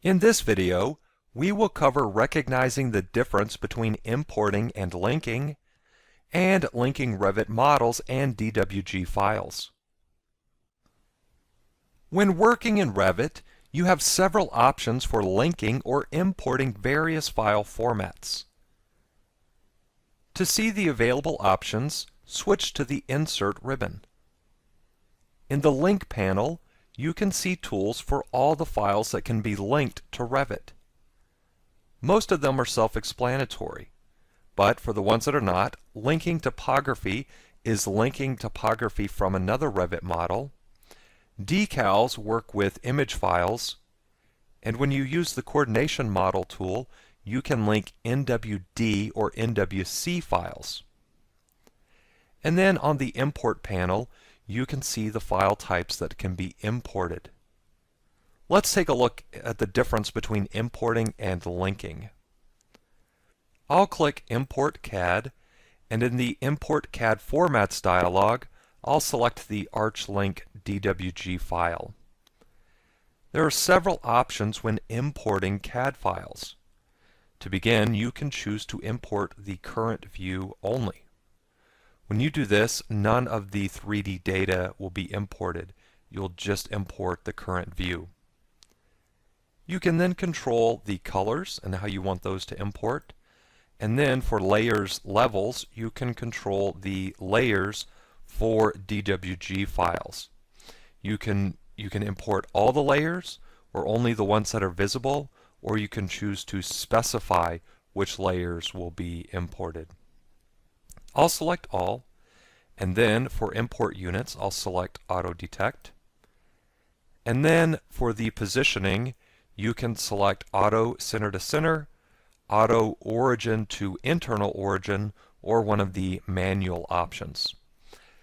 In this video, we will cover recognizing the difference between importing and linking Revit models and DWG files. When working in Revit, you have several options for linking or importing various file formats. To see the available options, switch to the Insert ribbon. In the Link panel, you can see tools for all the files that can be linked to Revit. Most of them are self-explanatory, but for the ones that are not, linking topography is linking topography from another Revit model. Decals work with image files, and when you use the coordination model tool, you can link NWD or NWC files. And then on the Import panel, you can see the file types that can be imported. Let's take a look at the difference between importing and linking. I'll click Import CAD, and in the Import CAD Formats dialog, I'll select the ArchLink DWG file. There are several options when importing CAD files. To begin, you can choose to import the current view only. When you do this, none of the 3D data will be imported. You'll just import the current view. You can then control the colors and how you want those to import. And then for layers levels, you can control the layers for DWG files. You can import all the layers or only the ones that are visible, or you can choose to specify which layers will be imported. I'll select all, and then for import units, I'll select Auto Detect. And then for the positioning, you can select Auto Center to Center, Auto Origin to Internal Origin, or one of the manual options.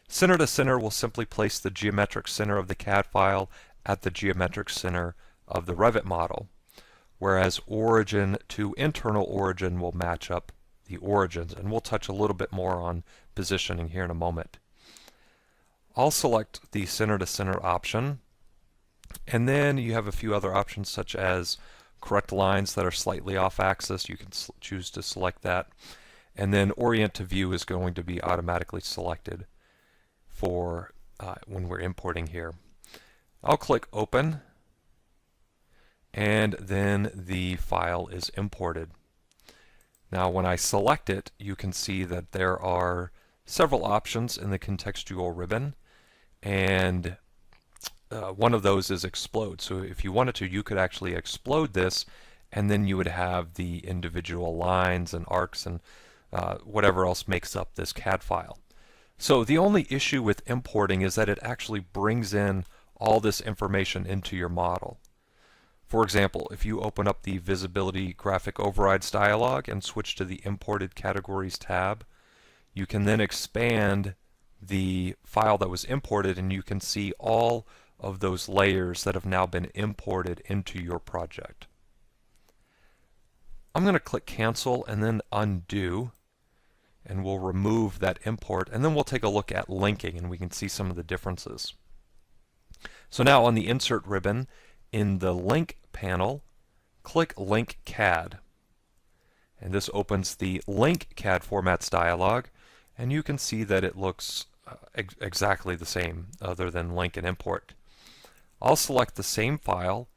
Center to Center will simply place the geometric center of the CAD file at the geometric center of the Revit model, whereas Origin to Internal Origin will match up the origins, and we'll touch a little bit more on positioning here in a moment. I'll select the Center to Center option, and then you have a few other options such as correct lines that are slightly off axis. You can choose to select that, and then Orient to View is going to be automatically selected for when we're importing here. I'll click Open, and then the file is imported. Now when I select it, you can see that there are several options in the contextual ribbon, and one of those is explode. So if you wanted to, you could actually explode this, and then you would have the individual lines and arcs and whatever else makes up this CAD file. So the only issue with importing is that it actually brings in all this information into your model. For example, if you open up the Visibility Graphic Overrides dialog and switch to the Imported Categories tab, you can then expand the file that was imported, and you can see all of those layers that have now been imported into your project. I'm going to click Cancel and then Undo, and we'll remove that import, and then we'll take a look at linking, and we can see some of the differences. So now on the Insert ribbon, in the Link panel, click Link CAD. And this opens the Link CAD Formats dialog, and you can see that it looks exactly the same other than link and import. I'll select the same file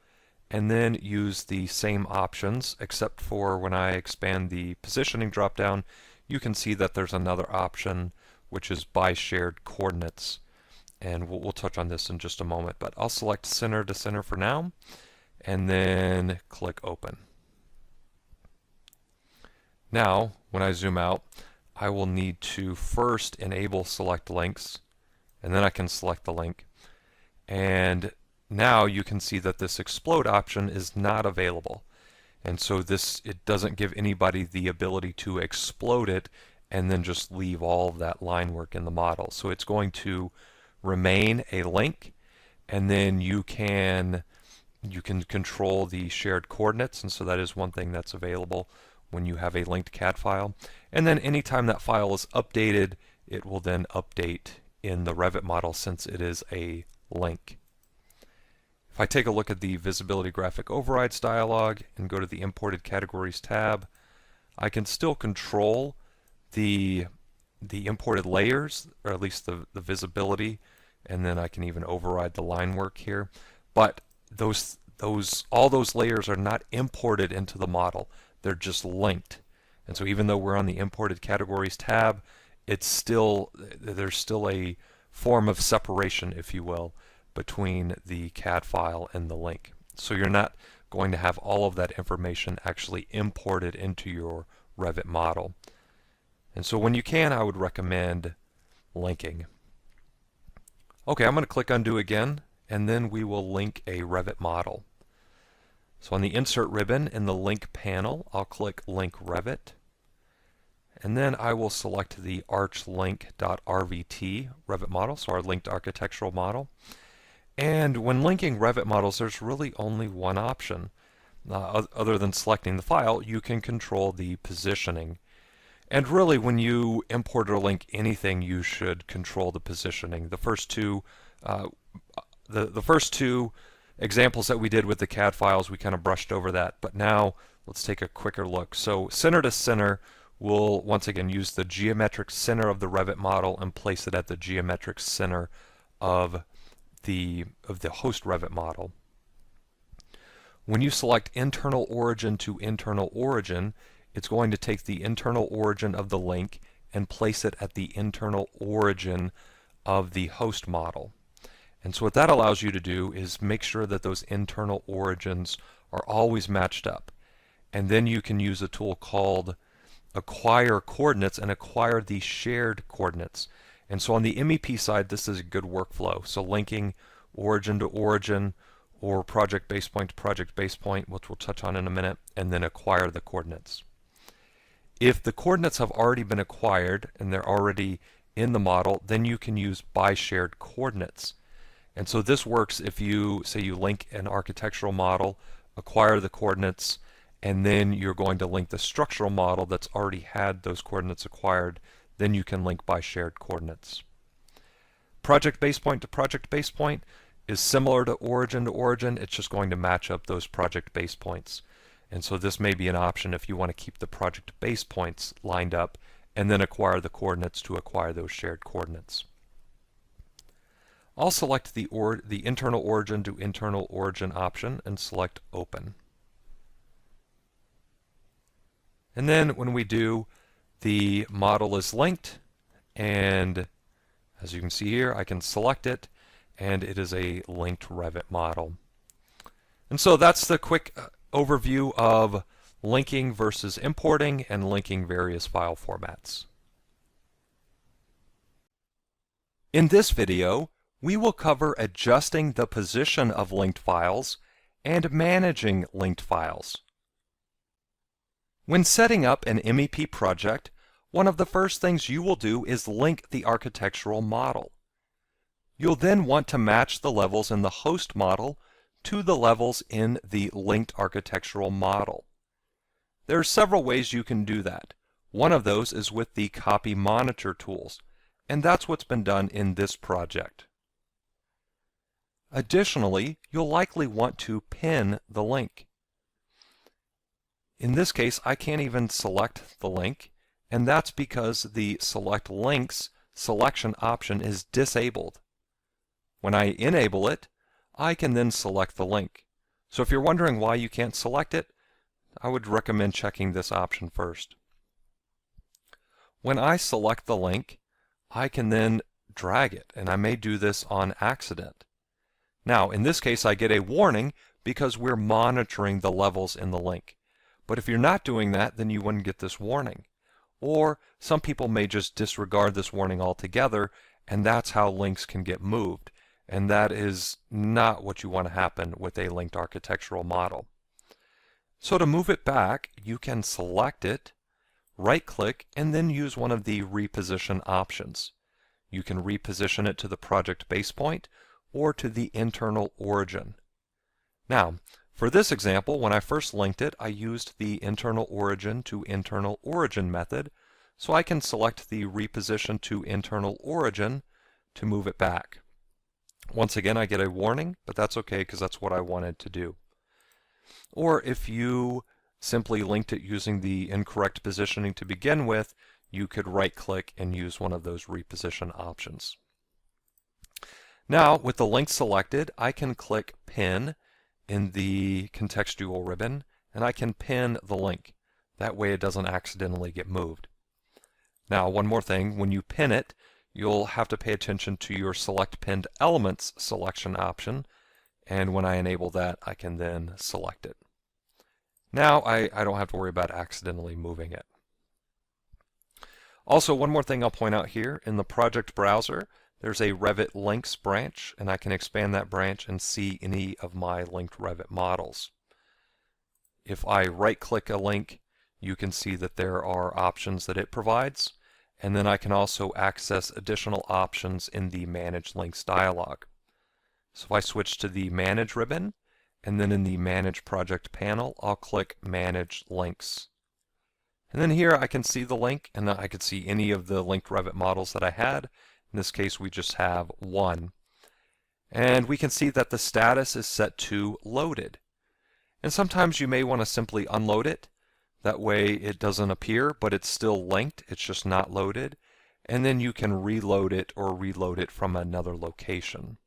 and then use the same options, except for when I expand the positioning dropdown, you can see that there's another option which is by shared coordinates. And we'll touch on this in just a moment, but I'll select Center to Center for now, and then click Open. Now, when I zoom out, I will need to first enable Select Links, and then I can select the link. And now you can see that this Explode option is not available. And so it doesn't give anybody the ability to explode it and then just leave all of that line work in the model. So it's going to remain a link, and then you can control the shared coordinates, and so that is one thing that's available when you have a linked CAD file. And then anytime that file is updated, it will then update in the Revit model since it is a link. If If I take a look at the Visibility Graphic Overrides dialog and go to the Imported Categories tab, I can still control the imported layers, or at least the visibility, and then I can even override the line work here. But all those layers are not imported into the model. They're just linked. And so even though we're on the Imported Categories tab, there's still a form of separation, if you will, between the CAD file and the link. So you're not going to have all of that information actually imported into your Revit model. And so when you can, I would recommend linking. Okay, I'm going to click Undo again, and then we will link a Revit model. So on the Insert ribbon in the Link panel, I'll click Link Revit. And then I will select the archlink.rvt Revit model, so our linked architectural model. And when linking Revit models, there's really only one option. Other than selecting the file, you can control the positioning. And really, when you import or link anything, you should control the positioning. The first two examples that we did with the CAD files, we kind of brushed over that. But now, let's take a quicker look. So center to center, we'll once again use the geometric center of the Revit model and place it at the geometric center of the host Revit model. When you select internal origin to internal origin, it's going to take the internal origin of the link and place it at the internal origin of the host model. And so what that allows you to do is make sure that those internal origins are always matched up. And then you can use a tool called Acquire Coordinates and acquire the shared coordinates. And so on the MEP side, this is a good workflow. So linking origin to origin, or project base point to project base point, which we'll touch on in a minute, and then acquire the coordinates. If the coordinates have already been acquired and they're already in the model, then you can use by shared coordinates. And so this works if you say you link an architectural model, acquire the coordinates, and then you're going to link the structural model that's already had those coordinates acquired, then you can link by shared coordinates. Project base point to project base point is similar to origin, it's just going to match up those project base points. And so this may be an option if you want to keep the project base points lined up and then acquire the coordinates to acquire those shared coordinates. I'll select the internal origin to internal origin option and select Open. And then when we do, the model is linked, and as you can see here, I can select it, and it is a linked Revit model. And so that's the quick overview of linking versus importing and linking various file formats. In this video, we will cover adjusting the position of linked files and managing linked files. When setting up an MEP project, one of the first things you will do is link the architectural model. You'll then want to match the levels in the host model to the levels in the linked architectural model. There are several ways you can do that. One of those is with the Copy Monitor tools, and that's what's been done in this project. Additionally, you'll likely want to pin the link. In this case, I can't even select the link, and that's because the Select Links selection option is disabled. When I enable it, I can then select the link. So if you're wondering why you can't select it, I would recommend checking this option first. When I select the link, I can then drag it, and I may do this on accident. Now, in this case, I get a warning because we're monitoring the levels in the link. But if you're not doing that, then you wouldn't get this warning. Or some people may just disregard this warning altogether, and that's how links can get moved. And that is not what you want to happen with a linked architectural model. So to move it back, you can select it, right-click, and then use one of the reposition options. You can reposition it to the project base point or to the internal origin. Now, for this example, when I first linked it, I used the internal origin to internal origin method, so I can select the reposition to internal origin to move it back. Once again, I get a warning, but that's okay because that's what I wanted to do. Or if you simply linked it using the incorrect positioning to begin with, you could right-click and use one of those reposition options. Now, with the link selected, I can click Pin in the contextual ribbon, and I can pin the link. That way it doesn't accidentally get moved. Now, one more thing, when you pin it, you'll have to pay attention to your Select Pinned Elements selection option, and when I enable that, I can then select it. Now I don't have to worry about accidentally moving it. Also, one more thing I'll point out here, in the project browser, there's a Revit links branch, and I can expand that branch and see any of my linked Revit models. If I right-click a link, you can see that there are options that it provides, and then I can also access additional options in the Manage Links dialog. So if I switch to the Manage ribbon, and then in the Manage Project panel, I'll click Manage Links. And then here I can see the link, and I could see any of the linked Revit models that I had. In this case, we just have one. And we can see that the status is set to Loaded. And sometimes you may want to simply unload it. That way it doesn't appear, but it's still linked. It's just not loaded. And then you can reload it or reload it from another location.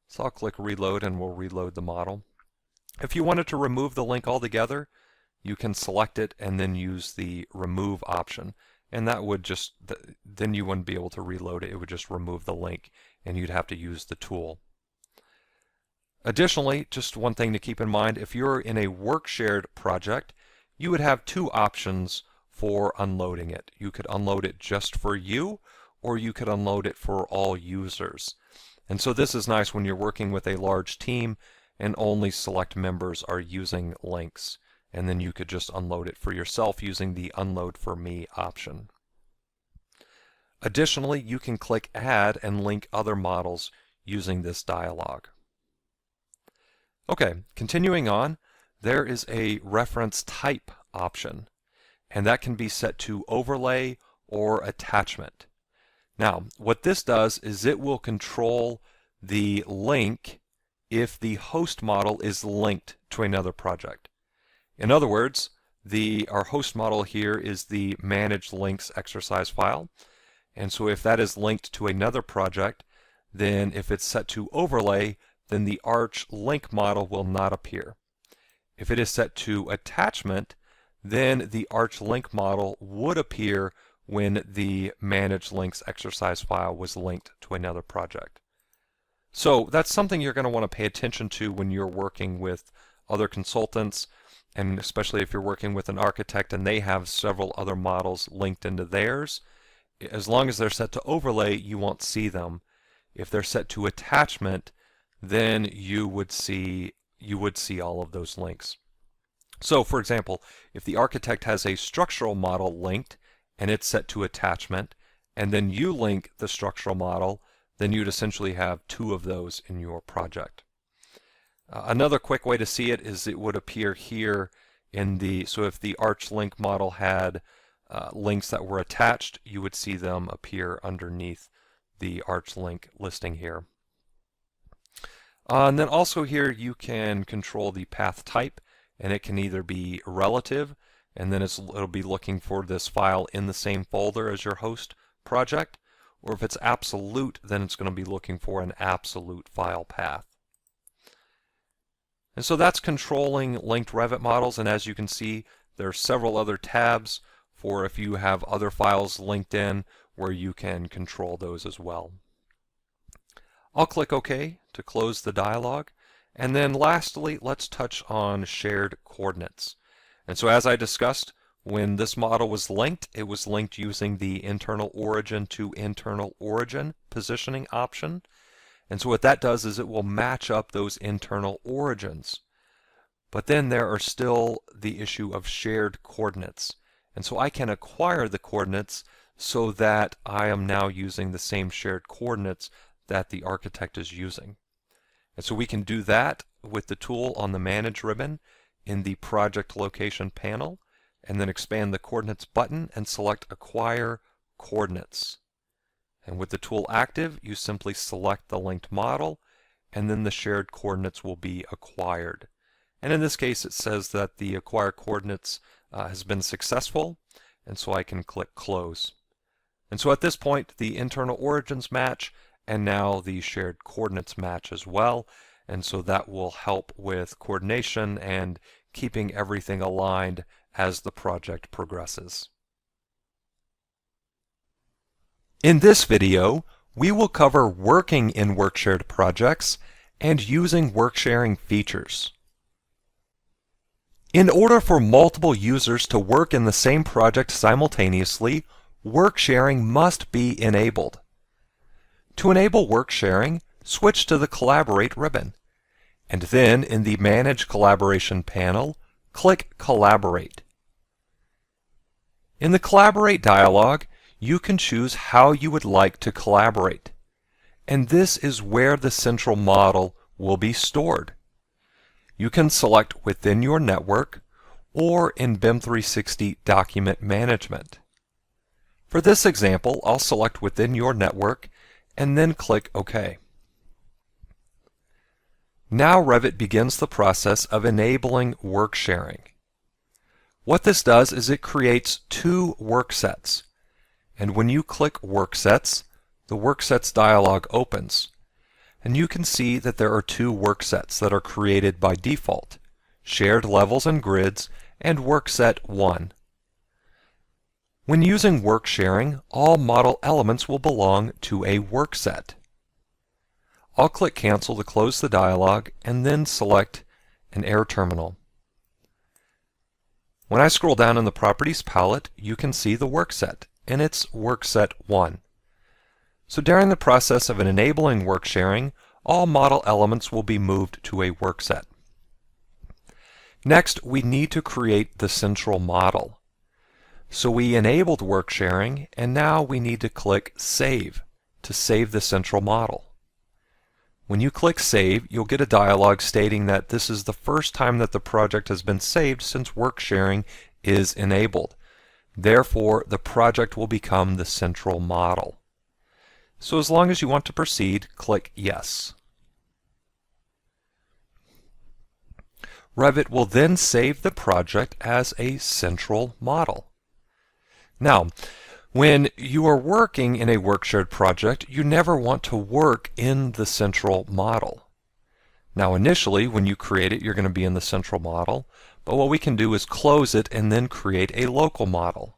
So I'll click Reload and we'll reload the model. If you wanted to remove the link altogether, you can select it and then use the Remove option. And that would just, then you wouldn't be able to reload it. It would just remove the link and you'd have to use the tool. Additionally, just one thing to keep in mind, if you're in a Workshared project, you would have two options for unloading it. You could unload it just for you, or you could unload it for all users. And so this is nice when you're working with a large team and only select members are using links. And then you could just unload it for yourself using the Unload for Me option. Additionally, you can click Add and link other models using this dialog. Okay, continuing on, there is a Reference Type option, and that can be set to Overlay or Attachment. Now, what this does is it will control the link if the host model is linked to another project. In other words, our host model here is the Manage Links exercise file. And so if that is linked to another project, then if it's set to Overlay, then the Arch link model will not appear. If it is set to Attachment, then the Arch link model would appear when the Manage Links exercise file was linked to another project. So that's something you're going to want to pay attention to when you're working with other consultants, and especially if you're working with an architect and they have several other models linked into theirs. As long as they're set to Overlay, you won't see them. If they're set to Attachment, then you would see all of those links. So for example, if the architect has a structural model linked and it's set to Attachment, and then you link the structural model, then you'd essentially have two of those in your project. Another quick way to see it is it would appear here so if the Arch link model had links that were attached, you would see them appear underneath the Arch link listing here. And then also here you can control the path type, and it can either be relative, and then it'll be looking for this file in the same folder as your host project, or if it's absolute, then it's going to be looking for an absolute file path. And so that's controlling linked Revit models, and as you can see, there are several other tabs for if you have other files linked in where you can control those as well. I'll click OK to close the dialog. And then lastly, let's touch on shared coordinates. And so as I discussed, when this model was linked, it was linked using the internal origin to internal origin positioning option. And so what that does is it will match up those internal origins. But then there are still the issue of shared coordinates. And so I can acquire the coordinates so that I am now using the same shared coordinates that the architect is using. And so we can do that with the tool on the Manage ribbon in the Project Location panel, and then expand the Coordinates button and select Acquire Coordinates. And with the tool active, you simply select the linked model, and then the shared coordinates will be acquired. And in this case, it says that the acquire coordinates has been successful, and so I can click close. And so at this point, the internal origins match, and now the shared coordinates match as well. And so that will help with coordination and keeping everything aligned as the project progresses. In this video, we will cover working in Workshared projects and using worksharing features. In order for multiple users to work in the same project simultaneously, worksharing must be enabled. To enable worksharing, switch to the Collaborate ribbon, and then in the Manage Collaboration panel, click Collaborate. In the Collaborate dialog, you can choose how you would like to collaborate, and this is where the central model will be stored. You can select within your network or in BIM 360 Document Management. For this example, I'll select within your network and then click OK. Now Revit begins the process of enabling work sharing. What this does is it creates two work sets, and when you click Work Sets, the Work Sets dialog opens. And you can see that there are two work sets that are created by default, Shared Levels and Grids and Work Set 1. When using work sharing, all model elements will belong to a work set. I'll click Cancel to close the dialog and then select an Air Terminal. When I scroll down in the Properties palette, you can see the work set, and it's Work Set 1. So during the process of enabling work sharing, all model elements will be moved to a work set. Next, we need to create the central model. So we enabled work sharing, and now we need to click Save to save the central model. When you click Save, you'll get a dialog stating that this is the first time that the project has been saved since work sharing is enabled. Therefore, the project will become the central model. So as long as you want to proceed, click Yes. Revit will then save the project as a central model. Now, when you are working in a Workshared project, you never want to work in the central model. Now initially, when you create it, you're going to be in the central model, but what we can do is close it and then create a local model.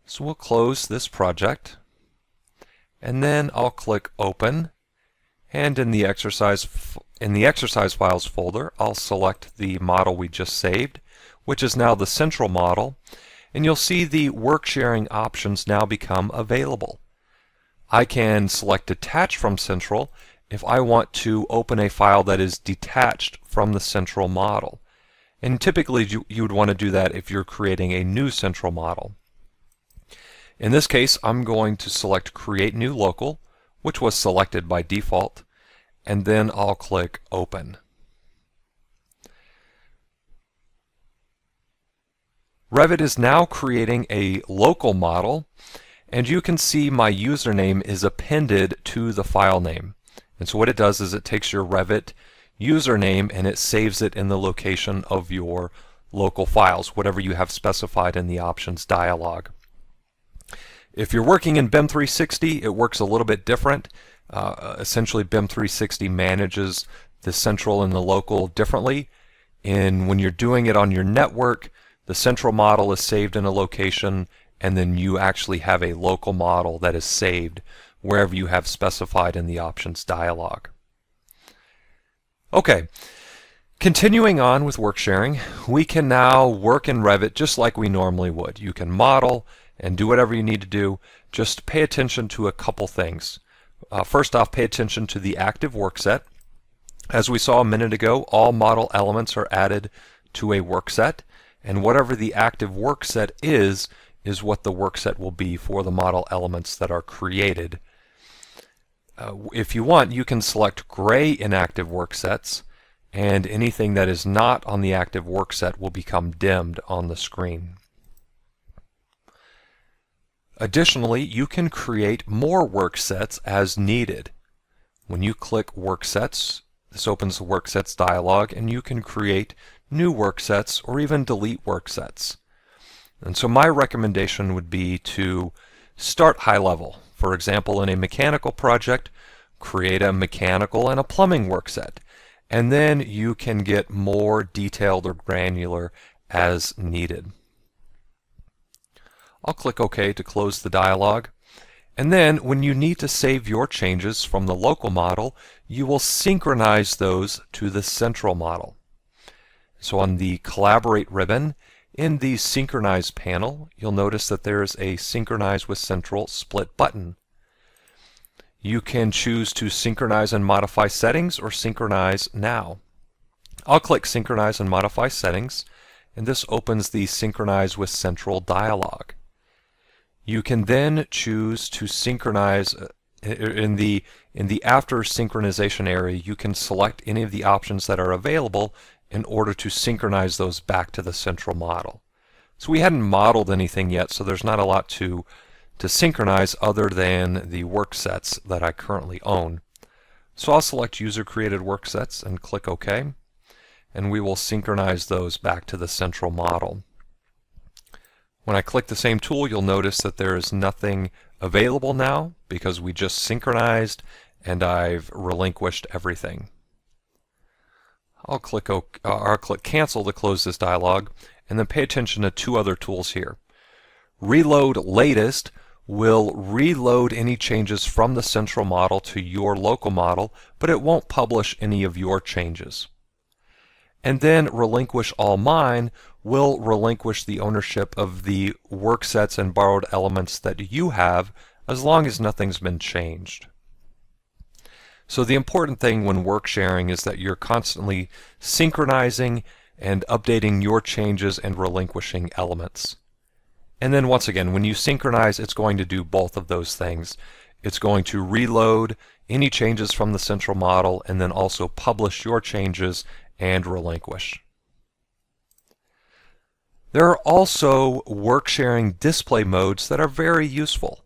So we'll close this project, and then I'll click Open, and in the exercise files folder, I'll select the model we just saved, which is now the central model, and you'll see the work sharing options now become available. I can select Detach from Central if I want to open a file that is detached from the central model. And typically you would want to do that if you're creating a new central model. In this case, I'm going to select Create New Local, which was selected by default, and then I'll click Open. Revit is now creating a local model, and you can see my username is appended to the file name. And so what it does is it takes your Revit username and it saves it in the location of your local files, whatever you have specified in the options dialog. If you're working in BIM 360, it works a little bit different. Essentially, BIM 360 manages the central and the local differently. And when you're doing it on your network, the central model is saved in a location, and then you actually have a local model that is saved wherever you have specified in the options dialog. Okay, continuing on with work sharing, we can now work in Revit just like we normally would. You can model and do whatever you need to do. Just pay attention to a couple things. First off, pay attention to the active work set. As we saw a minute ago, all model elements are added to a work set, and whatever the active work set is what the work set will be for the model elements that are created. If you want, you can select gray inactive work sets, and anything that is not on the active work set will become dimmed on the screen. Additionally, you can create more work sets as needed. When you click Work Sets, this opens the Work Sets dialog, and you can create new work sets or even delete work sets. And so my recommendation would be to start high level. For example, in a mechanical project, create a mechanical and a plumbing work set, and then you can get more detailed or granular as needed. I'll click OK to close the dialog. And then when you need to save your changes from the local model, you will synchronize those to the central model. So on the Collaborate ribbon, in the Synchronize panel, you'll notice that there's a Synchronize with Central split button. You can choose to synchronize and modify settings or synchronize now. I'll click Synchronize and modify settings, and this opens the Synchronize with Central dialog. You can then choose to synchronize in the after synchronization area. You can select any of the options that are available in order to synchronize those back to the central model. So we hadn't modeled anything yet, so there's not a lot to synchronize other than the work sets that I currently own. So I'll select User Created Work Sets and click OK, and we will synchronize those back to the central model. When I click the same tool, you'll notice that there is nothing available now because we just synchronized and I've relinquished everything. I'll click Cancel to close this dialog, and then pay attention to two other tools here. Reload Latest will reload any changes from the central model to your local model, but it won't publish any of your changes. And then Relinquish All Mine will relinquish the ownership of the work sets and borrowed elements that you have as long as nothing's been changed. So the important thing when work sharing is that you're constantly synchronizing and updating your changes and relinquishing elements. And then once again, when you synchronize, it's going to do both of those things. It's going to reload any changes from the central model and then also publish your changes and relinquish. There are also work sharing display modes that are very useful.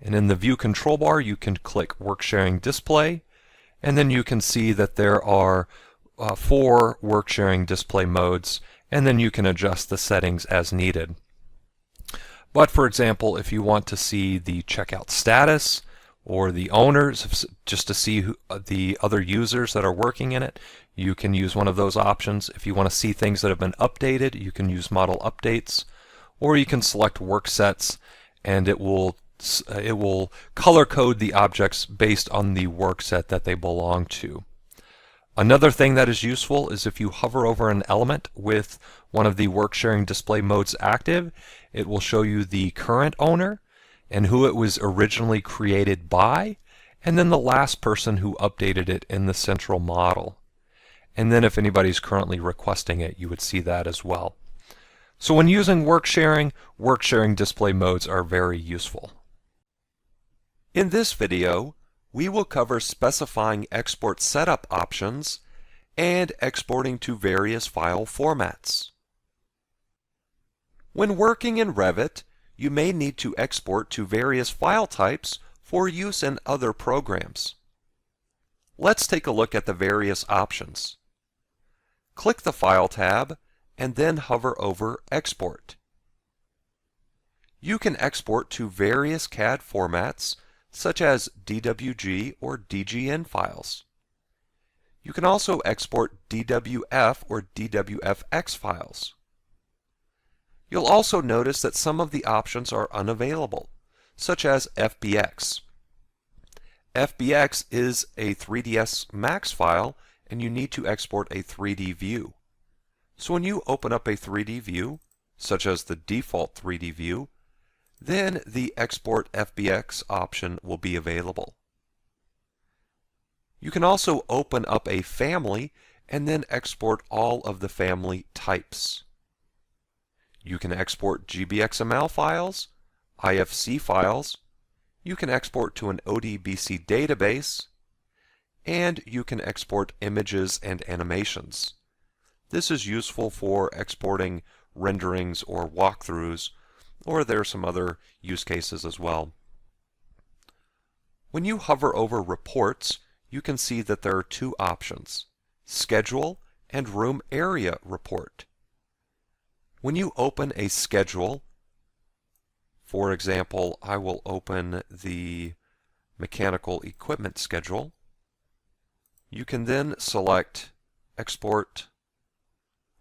And in the View control bar, you can click Work Sharing Display, and then you can see that there are 4 work sharing display modes, and then you can adjust the settings as needed. But for example, if you want to see the checkout status or the owners, just to see the other users that are working in it, you can use one of those options. If you want to see things that have been updated, you can use Model Updates, or you can select Work Sets, and it will color code the objects based on the work set that they belong to. Another thing that is useful is if you hover over an element with one of the work sharing display modes active, it will show you the current owner and who it was originally created by, and then the last person who updated it in the central model. And then if anybody's currently requesting it, you would see that as well. So when using work sharing display modes are very useful. In this video, we will cover specifying export setup options and exporting to various file formats. When working in Revit, you may need to export to various file types for use in other programs. Let's take a look at the various options. Click the File tab and then hover over Export. You can export to various CAD formats such as DWG or DGN files. You can also export DWF or DWFX files. You'll also notice that some of the options are unavailable, such as FBX. FBX is a 3ds Max file, and you need to export a 3D view. So when you open up a 3D view, such as the default 3D view, then the Export FBX option will be available. You can also open up a family and then export all of the family types. You can export GBXML files, IFC files, you can export to an ODBC database, and you can export images and animations. This is useful for exporting renderings or walkthroughs or there are some other use cases as well. When you hover over reports, you can see that there are two options, Schedule and Room Area Report. When you open a schedule, for example, I will open the mechanical equipment schedule, you can then select Export,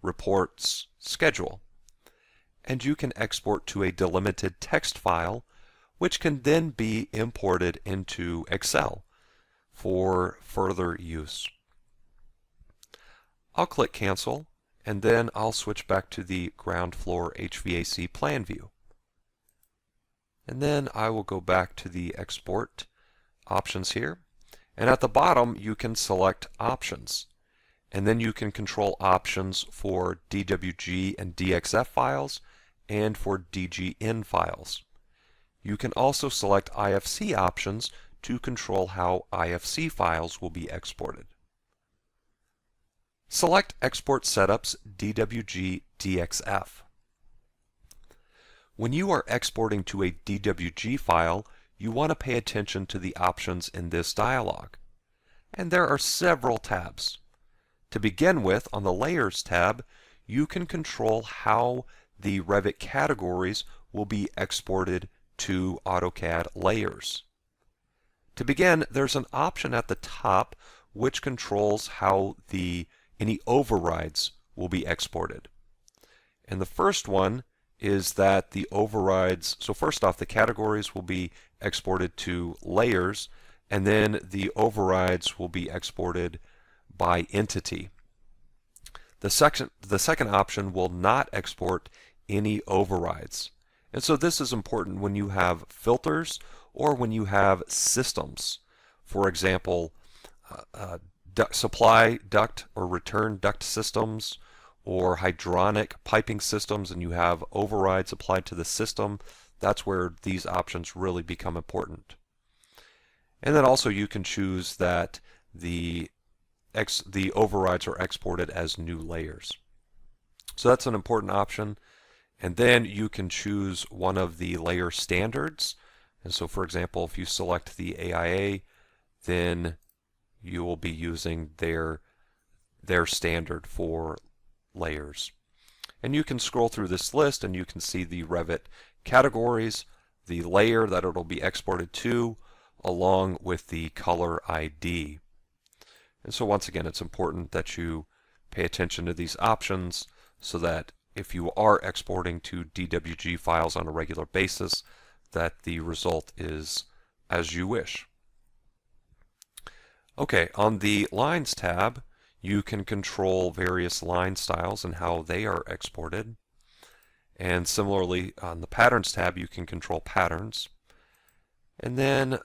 Reports, Schedule, and you can export to a delimited text file, which can then be imported into Excel for further use. I'll click Cancel, and then I'll switch back to the ground floor HVAC plan view. And then I will go back to the export options here. And at the bottom, you can select options. And then you can control options for DWG and DXF files and for DGN files. You can also select IFC options to control how IFC files will be exported. Select Export Setups DWG DXF. When you are exporting to a DWG file, you want to pay attention to the options in this dialog. And there are several tabs. To begin with, on the Layers tab, you can control how the Revit categories will be exported to AutoCAD layers. To begin, there's an option at the top which controls how any overrides will be exported. And the first one is that the overrides, so first off, the categories will be exported to layers, and then the overrides will be exported by entity. The second option will not export any overrides. And so this is important when you have filters or when you have systems. For example, supply duct or return duct systems or hydronic piping systems, and you have overrides applied to the system. That's where these options really become important. And then also you can choose that the overrides are exported as new layers. So that's an important option. And then you can choose one of the layer standards. And so for example, if you select the AIA, then you will be using their standard for layers. And you can scroll through this list and you can see the Revit categories, the layer that it'll be exported to, along with the color ID. And so once again, it's important that you pay attention to these options so that if you are exporting to DWG files on a regular basis, that the result is as you wish. Okay, on the Lines tab, you can control various line styles and how they are exported. And similarly, on the Patterns tab, you can control patterns. And then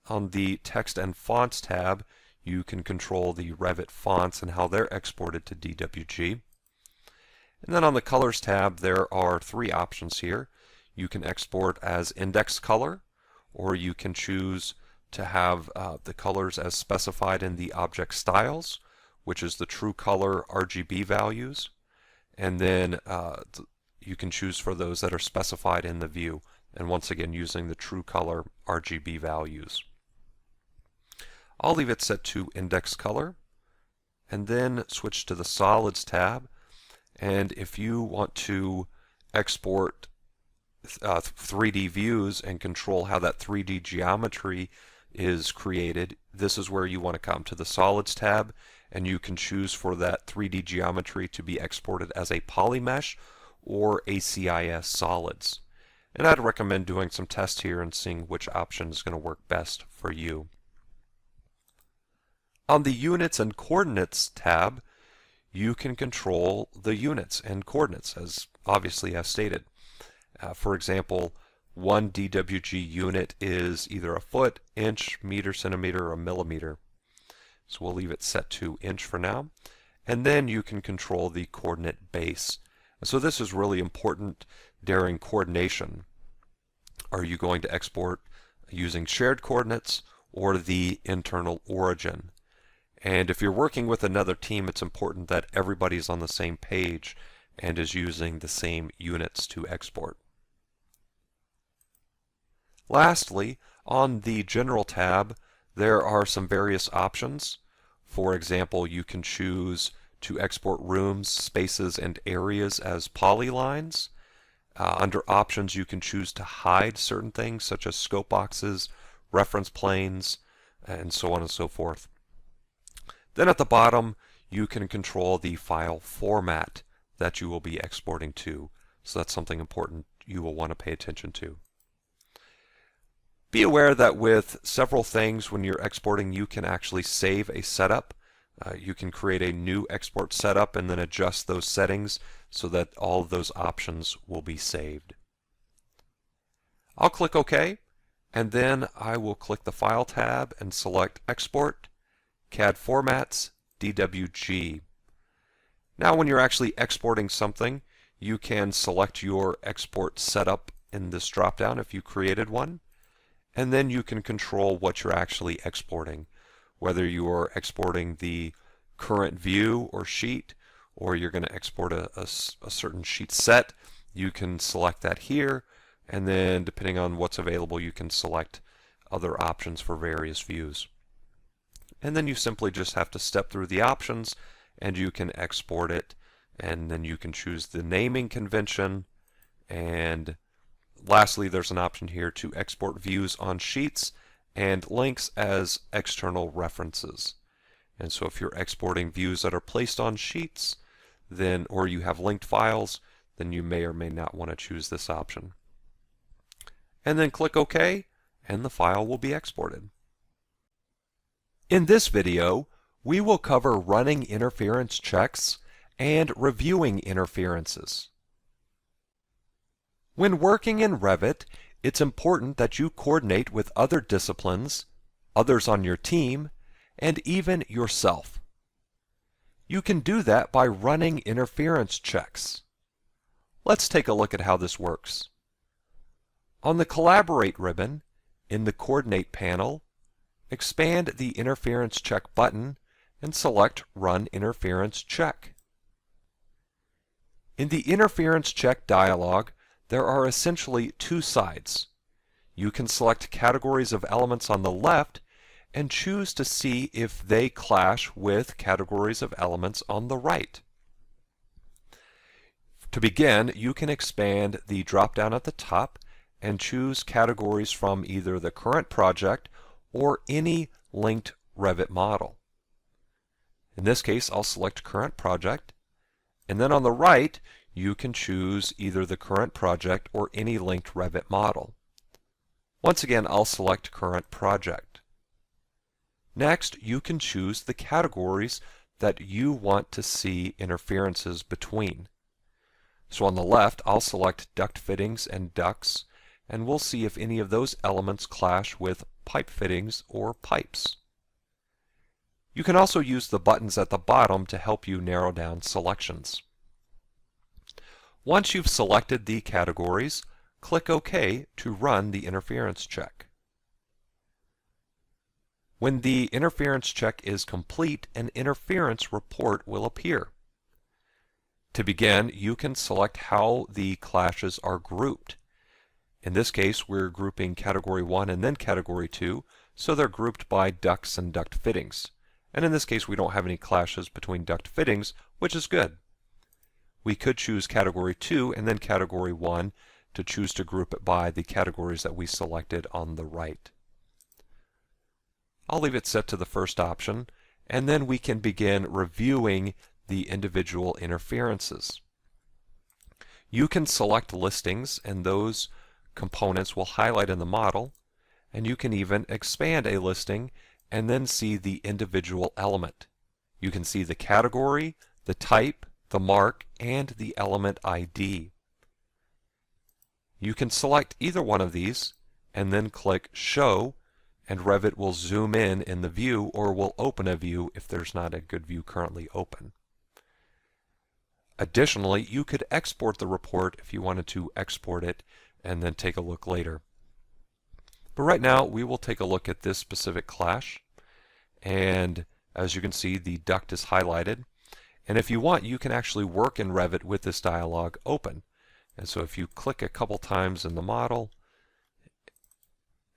on the Text and Fonts tab, you can control the Revit fonts and how they're exported to DWG. And then on the Colors tab, there are three options here. You can export as index color, or you can choose to have the colors as specified in the object styles, which is the true color RGB values. And then you can choose for those that are specified in the view, and once again using the true color RGB values. I'll leave it set to index color, and then switch to the Solids tab. And if you want to export 3D views and control how that 3D geometry is created, this is where you want to come to the Solids tab, and you can choose for that 3D geometry to be exported as a polymesh or ACIS solids. And I'd recommend doing some tests here and seeing which option is going to work best for you. On the Units and Coordinates tab, you can control the units and coordinates, as obviously as stated. For example, one DWG unit is either a foot, inch, meter, centimeter, or millimeter. So we'll leave it set to inch for now. And then you can control the coordinate base. And so this is really important during coordination. Are you going to export using shared coordinates or the internal origin? And if you're working with another team, it's important that everybody's on the same page and is using the same units to export. Lastly, on the General tab, there are some various options. For example, you can choose to export rooms, spaces, and areas as polylines. Under Options, you can choose to hide certain things such as scope boxes, reference planes, and so on and so forth. Then at the bottom, you can control the file format that you will be exporting to. So that's something important you will want to pay attention to. Be aware that with several things, when you're exporting, you can actually save a setup. You can create a new export setup and then adjust those settings so that all of those options will be saved. I'll click OK, and then I will click the File tab and select Export, Cad Formats, DWG. Now when you're actually exporting something, you can select your export setup in this drop-down if you created one, and then you can control what you're actually exporting, whether you are exporting the current view or sheet, or you're going to export a certain sheet set. You can select that here, and then depending on what's available, you can select other options for various views. And then you simply just have to step through the options and you can export it, and then you can choose the naming convention. And lastly, there's an option here to export views on sheets and links as external references. And so if you're exporting views that are placed on sheets, then, or you have linked files, then you may or may not want to choose this option. And then click OK, and the file will be exported. In this video, we will cover running interference checks and reviewing interferences. When working in Revit, it's important that you coordinate with other disciplines, others on your team, and even yourself. You can do that by running interference checks. Let's take a look at how this works. On the Collaborate ribbon, in the Coordinate panel, expand the Interference Check button and select Run Interference Check. In the Interference Check dialog, there are essentially two sides. You can select categories of elements on the left and choose to see if they clash with categories of elements on the right. To begin, you can expand the drop-down at the top and choose categories from either the current project or any linked Revit model. In this case, I'll select Current Project, and then on the right, you can choose either the current project or any linked Revit model. Once again, I'll select Current Project. Next, you can choose the categories that you want to see interferences between. So on the left, I'll select Duct Fittings and Ducts, and we'll see if any of those elements clash with pipe fittings or pipes. You can also use the buttons at the bottom to help you narrow down selections. Once you've selected the categories, click OK to run the interference check. When the interference check is complete, an interference report will appear. To begin, you can select how the clashes are grouped. In this case, we're grouping Category 1 and then Category 2, so they're grouped by ducts and duct fittings. And in this case, we don't have any clashes between duct fittings, which is good. We could choose Category 2 and then Category 1 to choose to group it by the categories that we selected on the right. I'll leave it set to the first option, and then we can begin reviewing the individual interferences. You can select listings, and those components will highlight in the model, and you can even expand a listing and then see the individual element. You can see the category, the type, the mark, and the element ID. You can select either one of these and then click Show, and Revit will zoom in the view, or will open a view if there's not a good view currently open. Additionally, you could export the report if you wanted to export it and then take a look later. But right now, we will take a look at this specific clash. And as you can see, the duct is highlighted. And if you want, you can actually work in Revit with this dialog open. And so if you click a couple times in the model,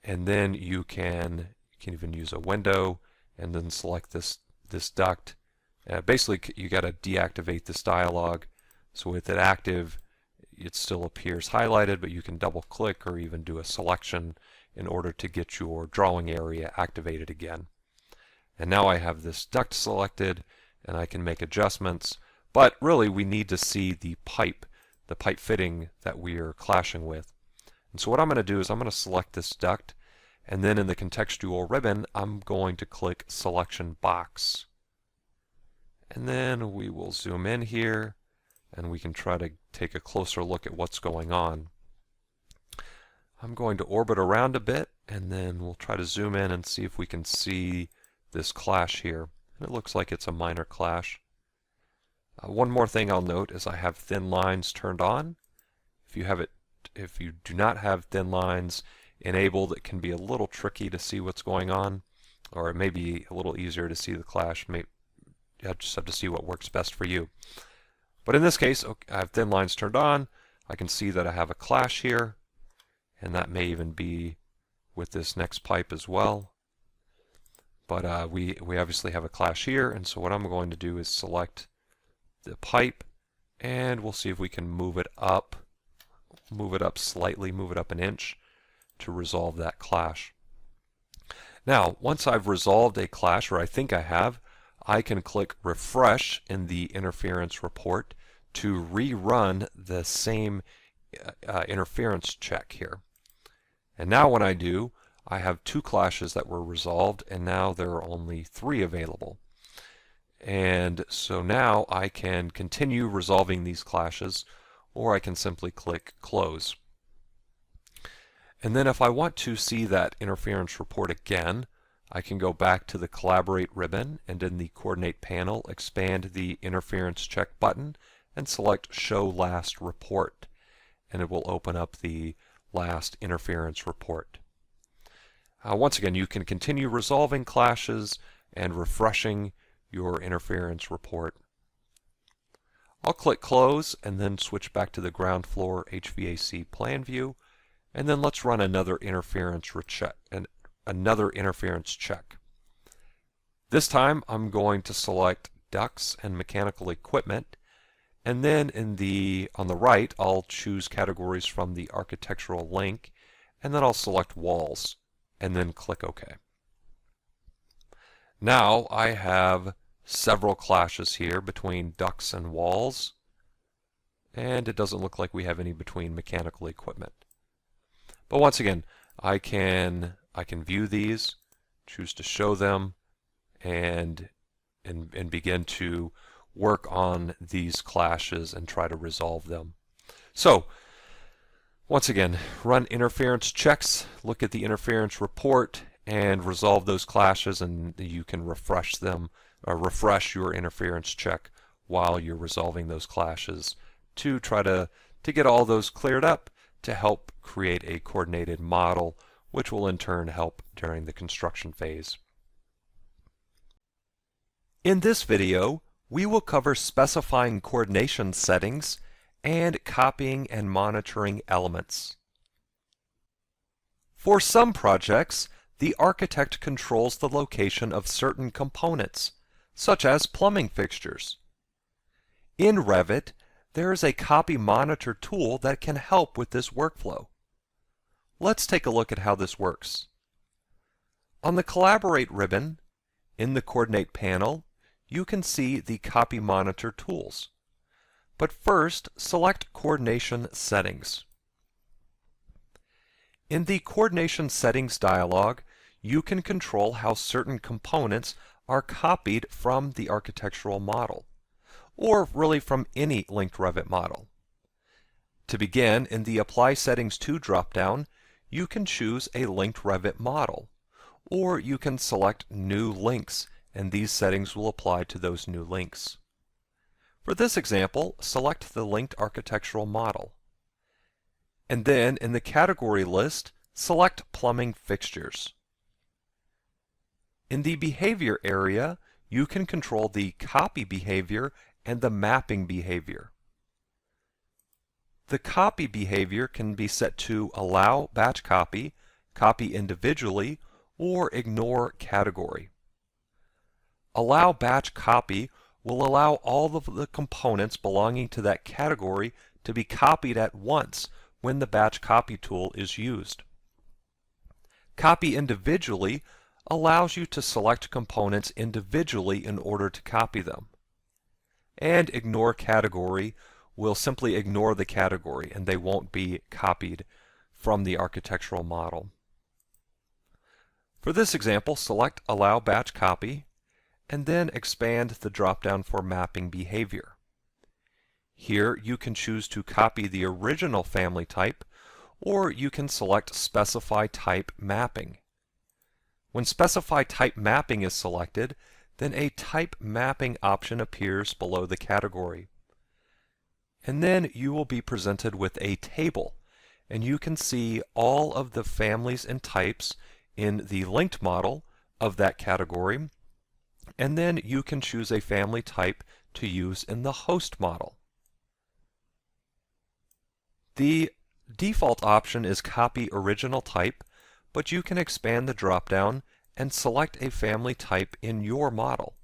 and then you can even use a window and then select this duct. Basically, you got to deactivate this dialog. So with it active, it still appears highlighted, but you can double click or even do a selection in order to get your drawing area activated again. And now I have this duct selected and I can make adjustments, but really we need to see the pipe fitting that we are clashing with. And so what I'm going to do is I'm going to select this duct, and then in the contextual ribbon I'm going to click Selection Box. And then we will zoom in here and we can try to take a closer look at what's going on. I'm going to orbit around a bit and then we'll try to zoom in and see if we can see this clash here. And it looks like it's a minor clash. One more thing I'll note is I have thin lines turned on. If you do not have thin lines enabled, it can be a little tricky to see what's going on, or it may be a little easier to see the clash. You just have to see what works best for you. But in this case, I have thin lines turned on. I can see that I have a clash here, and that may even be with this next pipe as well. But we obviously have a clash here, and so what I'm going to do is select the pipe, and we'll see if we can move it up slightly, move it up an inch to resolve that clash. Now, once I've resolved a clash, or I think I have, I can click Refresh in the interference report to rerun the same interference check here. And now when I do, I have 2 clashes that were resolved, and now there are only 3 available. And so now I can continue resolving these clashes, or I can simply click Close. And then if I want to see that interference report again, I can go back to the Collaborate ribbon and in the Coordinate panel expand the Interference Check button and select Show Last Report, and it will open up the last interference report. Once again, you can continue resolving clashes and refreshing your interference report. I'll click Close and then switch back to the ground floor HVAC plan view, and then let's run another interference check. This time I'm going to select ducts and mechanical equipment, and then on the right I'll choose categories from the architectural link, and then I'll select walls and then click OK. Now I have several clashes here between ducts and walls, and it doesn't look like we have any between mechanical equipment. But once again, I can view these, choose to show them, and begin to work on these clashes and try to resolve them. So once again, run interference checks, look at the interference report, and resolve those clashes, and you can refresh them, or refresh your interference check while you're resolving those clashes to try to get all those cleared up to help create a coordinated model, which will in turn help during the construction phase. In this video, we will cover specifying coordination settings and copying and monitoring elements. For some projects, the architect controls the location of certain components, such as plumbing fixtures. In Revit, there is a copy monitor tool that can help with this workflow. Let's take a look at how this works. On the Collaborate ribbon, in the Coordinate panel, you can see the copy monitor tools. But first, select Coordination Settings. In the Coordination Settings dialog, you can control how certain components are copied from the architectural model, or really from any linked Revit model. To begin, in the Apply Settings to drop-down, you can choose a linked Revit model, or you can select New Links, and these settings will apply to those new links. For this example, select the linked architectural model. And then in the category list, select plumbing fixtures. In the behavior area, you can control the copy behavior and the mapping behavior. The copy behavior can be set to allow batch copy, copy individually, or ignore category. Allow batch copy will allow all of the components belonging to that category to be copied at once when the batch copy tool is used. Copy individually allows you to select components individually in order to copy them. And ignore category will simply ignore the category and they won't be copied from the architectural model. For this example, select Allow Batch Copy and then expand the drop-down for Mapping Behavior. Here you can choose to copy the original family type, or you can select Specify Type Mapping. When Specify Type Mapping is selected, then a Type Mapping option appears below the category. And then you will be presented with a table, and you can see all of the families and types in the linked model of that category, and then you can choose a family type to use in the host model. The default option is Copy Original Type, but you can expand the drop-down and select a family type in your model.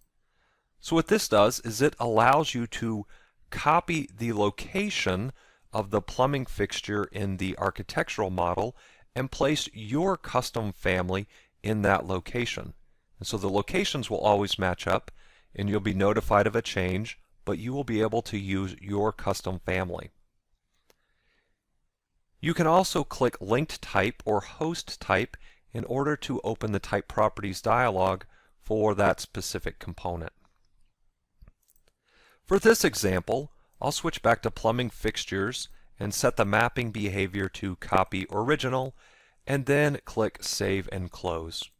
So what this does is it allows you to copy the location of the plumbing fixture in the architectural model and place your custom family in that location. And so the locations will always match up and you'll be notified of a change, but you will be able to use your custom family. You can also click Linked Type or Host Type in order to open the Type Properties dialog for that specific component. For this example, I'll switch back to Plumbing Fixtures and set the mapping behavior to Copy Original, and then click Save and Close.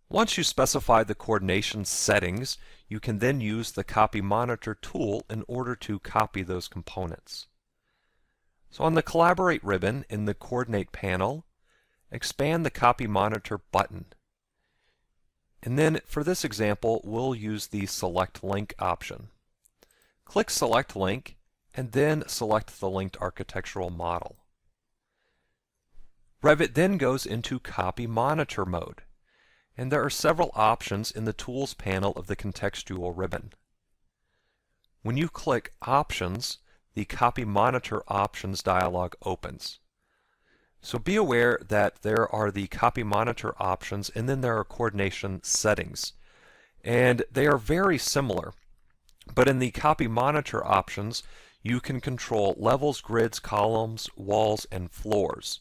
Once you specify the coordination settings, you can then use the Copy Monitor tool in order to copy those components. So on the Collaborate ribbon in the Coordinate panel, expand the Copy Monitor button. And then for this example, we'll use the Select Link option. Click Select Link and then select the linked architectural model. Revit then goes into Copy Monitor mode, and there are several options in the Tools panel of the contextual ribbon. When you click Options, the Copy Monitor Options dialog opens. So be aware that there are the Copy Monitor options and then there are coordination settings. And they are very similar, but in the Copy Monitor options, you can control levels, grids, columns, walls, and floors.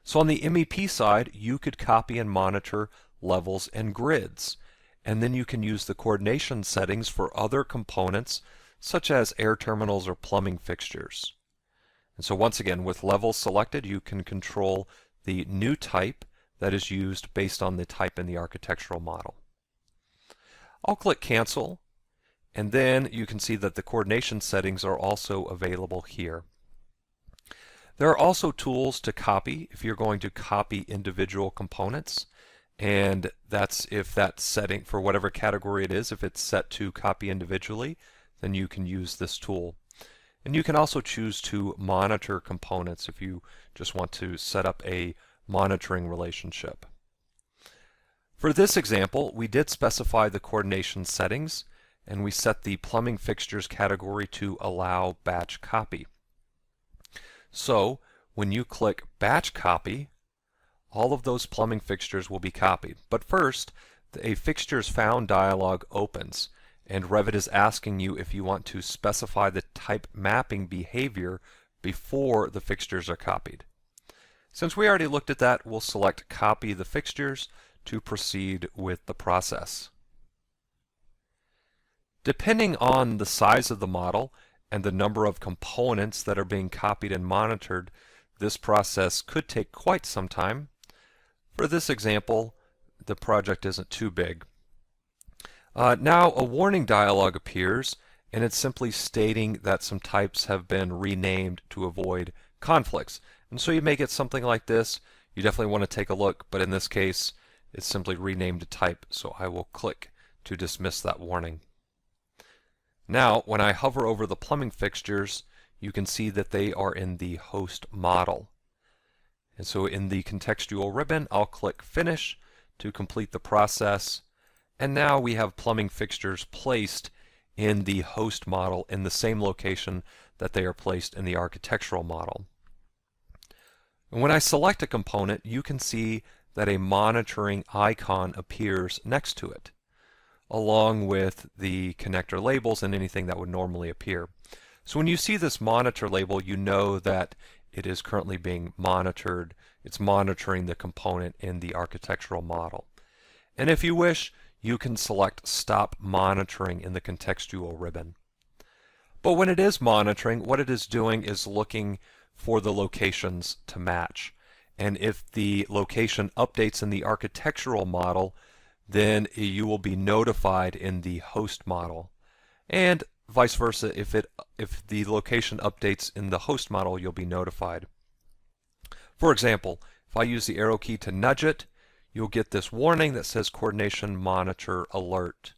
So on the MEP side, you could copy and monitor levels and grids. And then you can use the coordination settings for other components such as air terminals or plumbing fixtures. And so once again, with levels selected, you can control the new type that is used based on the type in the architectural model. I'll click Cancel, and then you can see that the coordination settings are also available here. There are also tools to copy if you're going to copy individual components, and that's if that setting for whatever category it is, if it's set to copy individually, then you can use this tool. And you can also choose to monitor components if you just want to set up a monitoring relationship. For this example, we did specify the coordination settings, and we set the plumbing fixtures category to allow batch copy. So when you click Batch Copy, all of those plumbing fixtures will be copied. But first, a Fixtures Found dialog opens, and Revit is asking you if you want to specify the type mapping behavior before the fixtures are copied. Since we already looked at that, we'll select Copy the Fixtures to proceed with the process. Depending on the size of the model and the number of components that are being copied and monitored, this process could take quite some time. For this example, the project isn't too big. Now a warning dialog appears, and it's simply stating that some types have been renamed to avoid conflicts. And so you make it something like this. You definitely want to take a look, but in this case it's simply renamed a type, so I will click to dismiss that warning. Now when I hover over the plumbing fixtures, you can see that they are in the host model. And so in the contextual ribbon, I'll click Finish to complete the process. And now we have plumbing fixtures placed in the host model in the same location that they are placed in the architectural model. And when I select a component, you can see that a monitoring icon appears next to it, along with the connector labels and anything that would normally appear. So when you see this monitor label, you know that it is currently being monitored. It's monitoring the component in the architectural model. And if you wish, you can select Stop Monitoring in the contextual ribbon. But when it is monitoring, what it is doing is looking for the locations to match. And if the location updates in the architectural model, then you will be notified in the host model. And vice versa, if the location updates in the host model, you'll be notified. For example, if I use the arrow key to nudge it, you'll get this warning that says Coordination Monitor Alert.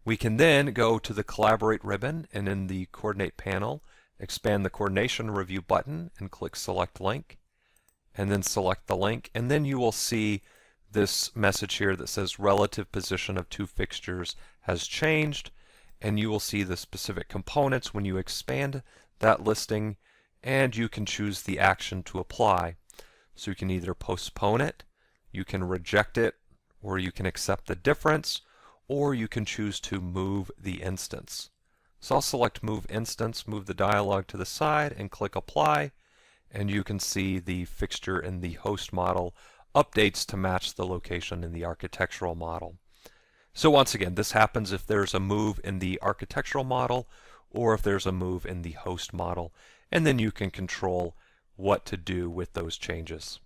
We can then go to the Collaborate ribbon, and in the Coordinate panel, expand the Coordination Review button and click Select Link, and then select the link, and then you will see this message here that says relative position of two fixtures has changed, and you will see the specific components when you expand that listing, and you can choose the action to apply. So you can either postpone it, you can reject it, or you can accept the difference, or you can choose to move the instance. So I'll select Move Instance, move the dialog to the side, and click Apply, and you can see the fixture in the host model updates to match the location in the architectural model. So once again, this happens if there's a move in the architectural model or if there's a move in the host model, and then you can control what to do with those changes.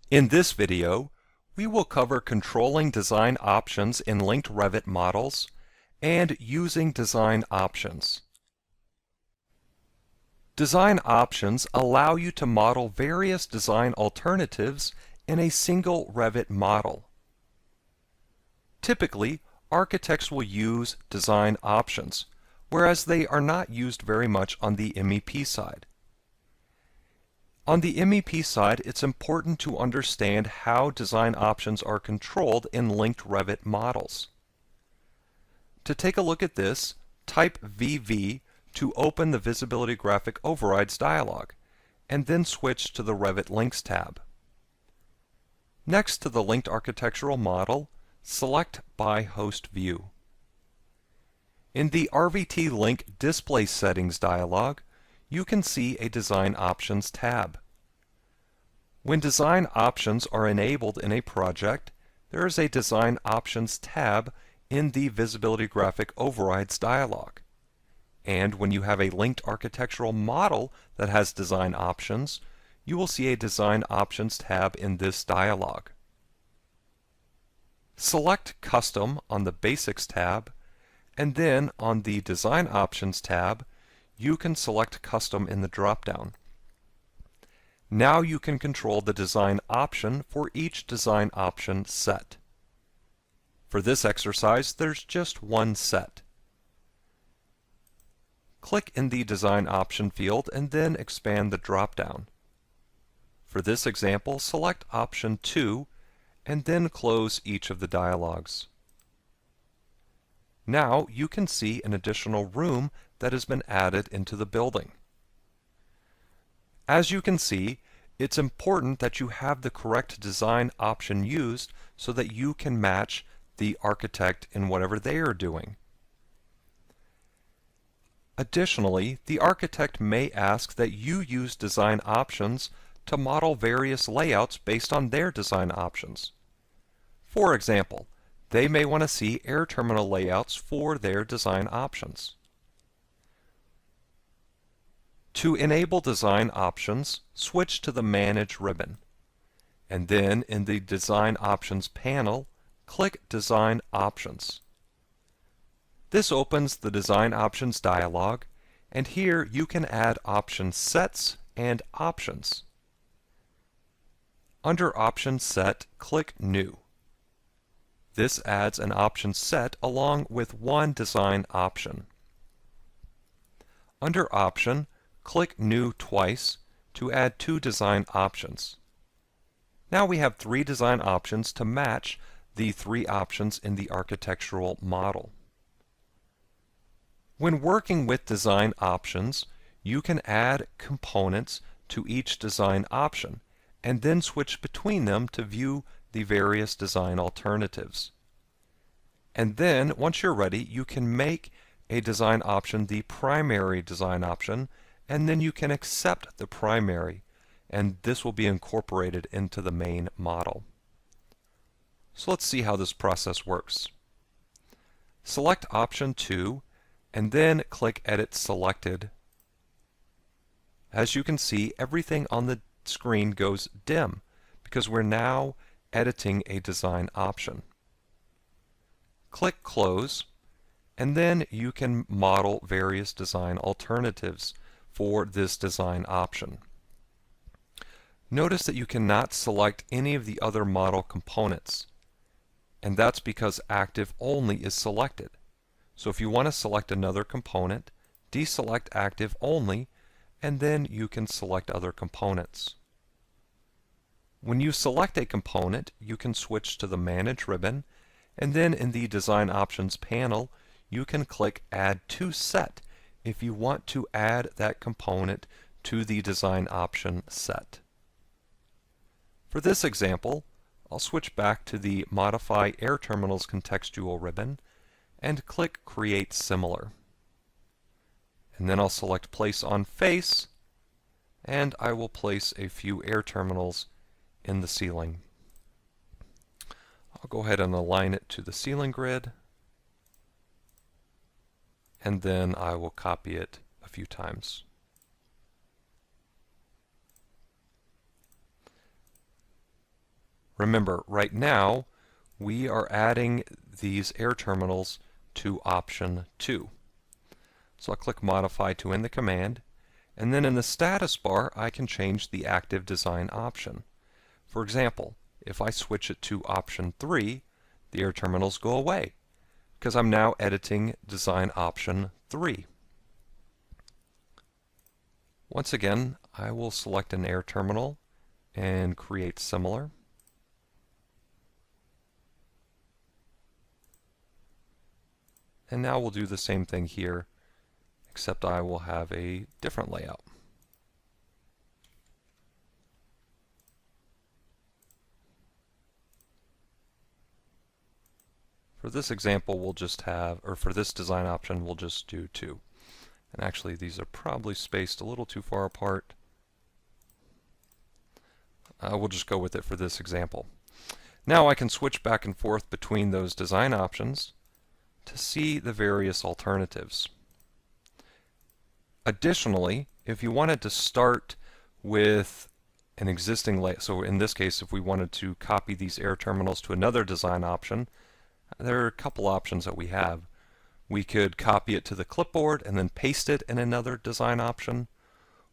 In this video, we will cover controlling design options in linked Revit models and using design options. Design options allow you to model various design alternatives in a single Revit model. Typically, architects will use design options, whereas they are not used very much on the MEP side. On the MEP side, it's important to understand how design options are controlled in linked Revit models. To take a look at this, type VV to open the Visibility Graphic Overrides dialog, and then switch to the Revit Links tab. Next to the linked architectural model, select By Host View. In the RVT Link Display Settings dialog, you can see a Design Options tab. When design options are enabled in a project, there is a Design Options tab in the Visibility Graphic Overrides dialog. And when you have a linked architectural model that has design options, you will see a Design Options tab in this dialog. Select Custom on the Basics tab, and then on the Design Options tab, you can select Custom in the drop-down. Now you can control the design option for each design option set. For this exercise, there's just one set. Click in the Design Option field and then expand the drop-down. For this example, select Option 2 and then close each of the dialogues. Now you can see an additional room that has been added into the building. As you can see, it's important that you have the correct design option used so that you can match the architect in whatever they are doing. Additionally, the architect may ask that you use design options to model various layouts based on their design options. For example, they may want to see air terminal layouts for their design options. To enable design options, switch to the Manage ribbon, and then in the Design Options panel, click Design Options. This opens the Design Options dialog, and here you can add option sets and options. Under Option Set, click New. This adds an option set along with one design option. Under Option, click New twice, to add 2 design options. Now we have 3 design options to match the 3 options in the architectural model. When working with design options, you can add components to each design option and then switch between them to view the various design alternatives. And then, once you're ready, you can make a design option the primary design option, and then you can accept the primary, and this will be incorporated into the main model. So let's see how this process works. Select option 2 and then click Edit Selected. As you can see, everything on the screen goes dim because we're now editing a design option. Click Close, and then you can model various design alternatives for this design option. Notice that you cannot select any of the other model components, and that's because Active Only is selected. So if you want to select another component, deselect Active Only, and then you can select other components. When you select a component, you can switch to the Manage ribbon, and then in the Design Options panel, you can click Add to Set if you want to add that component to the design option set. For this example, I'll switch back to the Modify Air Terminals contextual ribbon and click Create Similar. And then I'll select Place on Face, and I will place a few air terminals in the ceiling. I'll go ahead and align it to the ceiling grid, and then I will copy it a few times. Remember, right now we are adding these air terminals to option 2. So I'll click Modify to end the command, and then in the status bar I can change the active design option. For example, if I switch it to option 3, the air terminals go away because I'm now editing design option 3. Once again, I will select an air terminal and create similar. And now we'll do the same thing here, except I will have a different layout. For this example, we'll just have, or for this design option, we'll just do 2. And actually, these are probably spaced a little too far apart. We'll just go with it for this example. Now I can switch back and forth between those design options to see the various alternatives. Additionally, if you wanted to start with an existing layout, so in this case, if we wanted to copy these air terminals to another design option, there are a couple options that we have. We could copy it to the clipboard and then paste it in another design option,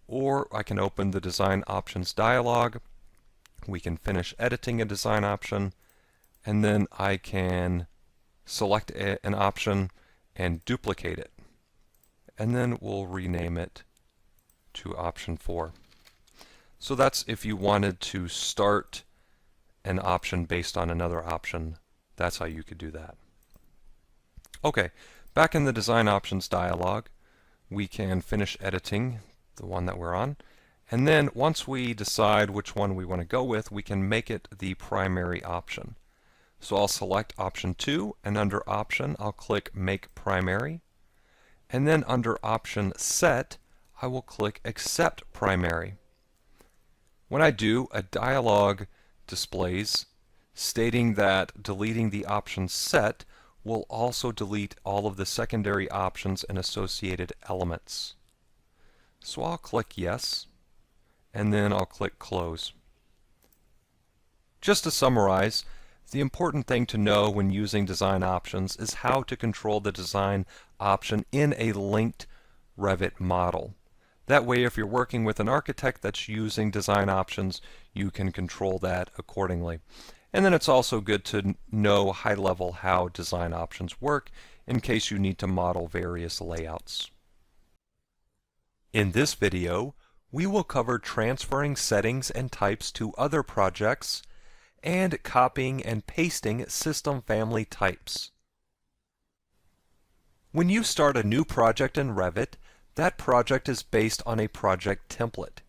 or I can open the Design Options dialog. We can finish editing a design option, and then I can select an option and duplicate it. And then we'll rename it to option 4. So that's if you wanted to start an option based on another option, that's how you could do that. Okay, back in the Design Options dialog, we can finish editing the one that we're on. And then once we decide which one we want to go with, we can make it the primary option. So I'll select option 2, and under option I'll click Make Primary. And then under option Set, I will click Accept Primary. When I do, a dialog displays stating that deleting the option Set will also delete all of the secondary options and associated elements. So I'll click Yes, and then I'll click Close. Just to summarize, the important thing to know when using design options is how to control the design option in a linked Revit model. That way, if you're working with an architect that's using design options, you can control that accordingly. And then it's also good to know high level how design options work in case you need to model various layouts. In this video, We will cover transferring settings and types to other projects and copying and pasting system family types. When you start a new project in Revit, that project is based on a project template.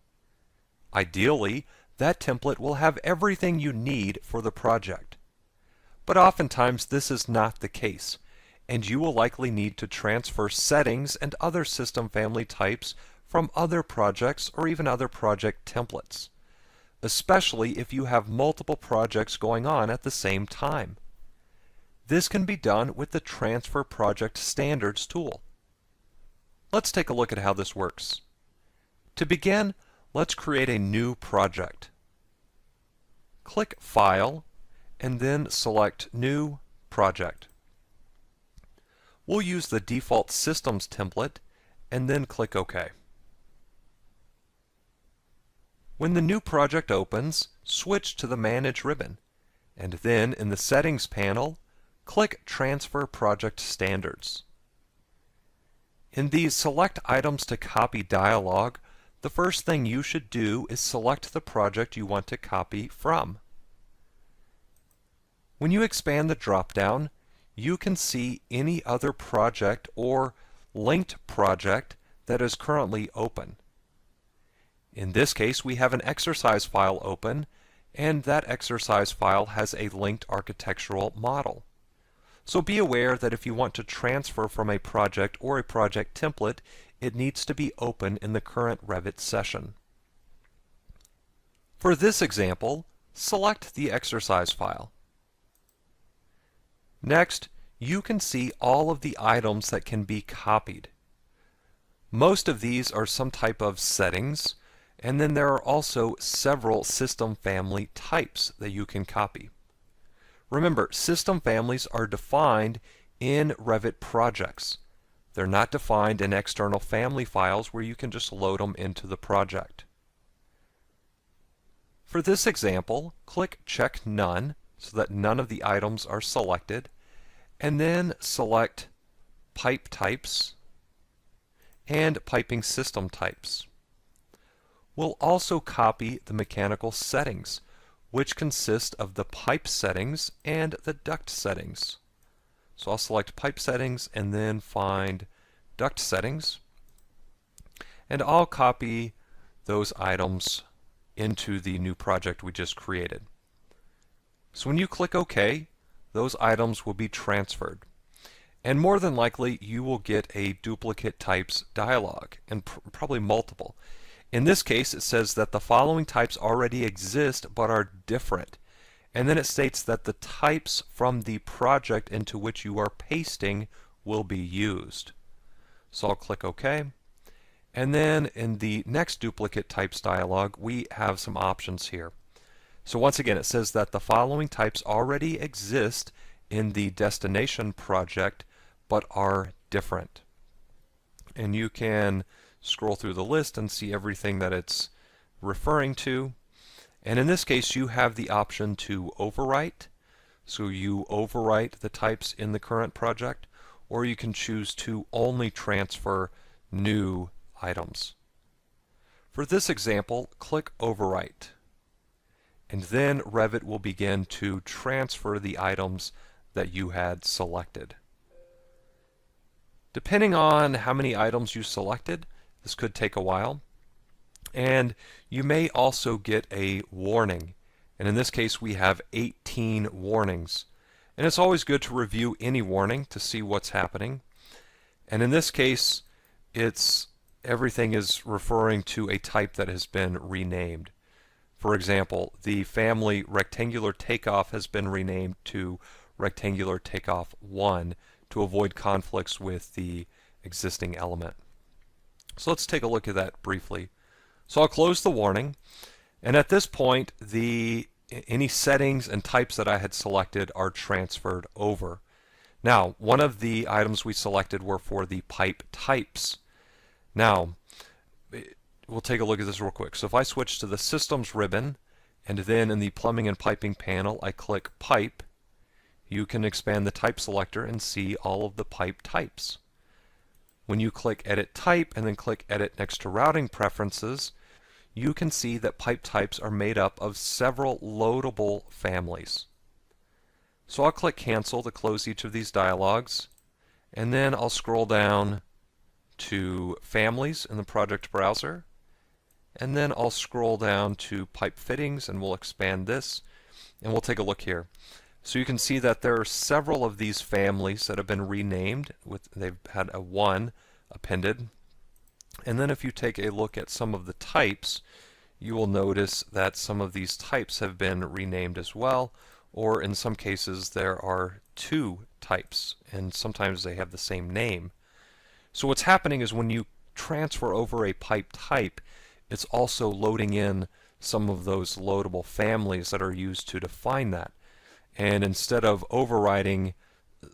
Ideally, that template will have everything you need for the project. But oftentimes this is not the case, and you will likely need to transfer settings and other system family types from other projects or even other project templates, especially if you have multiple projects going on at the same time. This can be done with the Transfer Project Standards tool. Let's take a look at how this works. To begin, let's create a new project. Click File, and then select New Project. We'll use the default Systems template, and then click OK. When the new project opens, switch to the Manage ribbon, and then in the Settings panel, click Transfer Project Standards. In the Select Items to Copy dialog, the first thing you should do is select the project you want to copy from. When you expand the drop-down, you can see any other project or linked project that is currently open. In this case, we have an exercise file open, and that exercise file has a linked architectural model. So be aware that if you want to transfer from a project or a project template, it needs to be open in the current Revit session. For this example, select the exercise file. Next, you can see all of the items that can be copied. Most of these are some type of settings, and then there are also several system family types that you can copy. Remember, system families are defined in Revit projects. They're not defined in external family files where you can just load them into the project. For this example, click Check None so that none of the items are selected, and then select Pipe Types and Piping System Types. We'll also copy the mechanical settings, which consist of the pipe settings and the duct settings. So I'll select pipe settings and then find duct settings, and I'll copy those items into the new project we just created. So when you click OK, those items will be transferred. And more than likely, you will get a duplicate types dialog, and probably multiple. In this case, it says that the following types already exist but are different. And then it states that the types from the project into which you are pasting will be used. So I'll click OK. And then in the next duplicate types dialog, we have some options here. So once again, it says that the following types already exist in the destination project but are different. And you can scroll through the list and see everything that it's referring to. And in this case, you have the option to overwrite. So you overwrite the types in the current project, or you can choose to only transfer new items. For this example, click Overwrite. And then Revit will begin to transfer the items that you had selected. Depending on how many items you selected, this could take a while. And you may also get a warning. And in this case, we have 18 warnings. And it's always good to review any warning to see what's happening. And in this case, everything is referring to a type that has been renamed. For example, the family rectangular takeoff has been renamed to rectangular takeoff 1 to avoid conflicts with the existing element. So let's take a look at that briefly. So I'll close the warning, and at this point any settings and types that I had selected are transferred over. Now, one of the items we selected were for the pipe types. Now, we'll take a look at this real quick. So if I switch to the Systems ribbon, and then in the Plumbing and Piping panel I click Pipe, you can expand the type selector and see all of the pipe types. When you click Edit Type and then click Edit next to Routing Preferences, you can see that pipe types are made up of several loadable families. So I'll click Cancel to close each of these dialogues, and then I'll scroll down to Families in the project browser, and then I'll scroll down to Pipe Fittings, and we'll expand this, and we'll take a look here. So you can see that there are several of these families that have been renamed. They've had a 1 appended. And then if you take a look at some of the types, you will notice that some of these types have been renamed as well, or in some cases there are 2 types, and sometimes they have the same name. So what's happening is when you transfer over a pipe type, it's also loading in some of those loadable families that are used to define that. And instead of overriding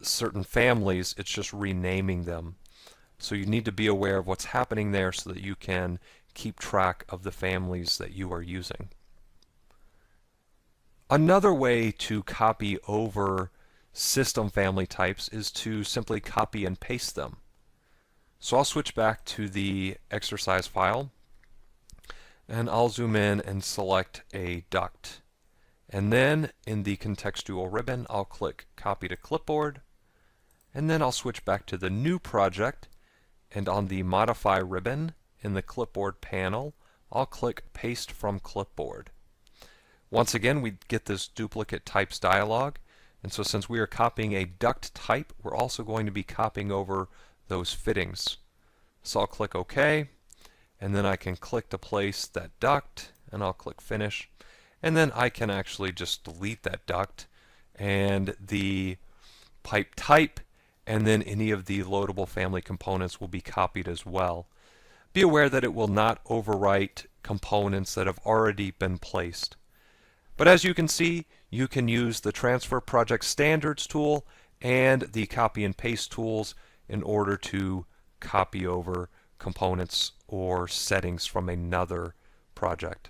certain families, it's just renaming them. So you need to be aware of what's happening there so that you can keep track of the families that you are using. Another way to copy over system family types is to simply copy and paste them. So I'll switch back to the exercise file, and I'll zoom in and select a duct. And then in the contextual ribbon, I'll click Copy to Clipboard, and then I'll switch back to the New Project, and on the Modify ribbon in the Clipboard panel, I'll click Paste from Clipboard. Once again, we get this Duplicate Types dialog, and so since we are copying a duct type, we're also going to be copying over those fittings. So I'll click OK, and then I can click to place that duct, and I'll click Finish. And then I can actually just delete that duct and the pipe type, and then any of the loadable family components will be copied as well. Be aware that it will not overwrite components that have already been placed. But as you can see, you can use the Transfer Project Standards tool and the Copy and Paste tools in order to copy over components or settings from another project.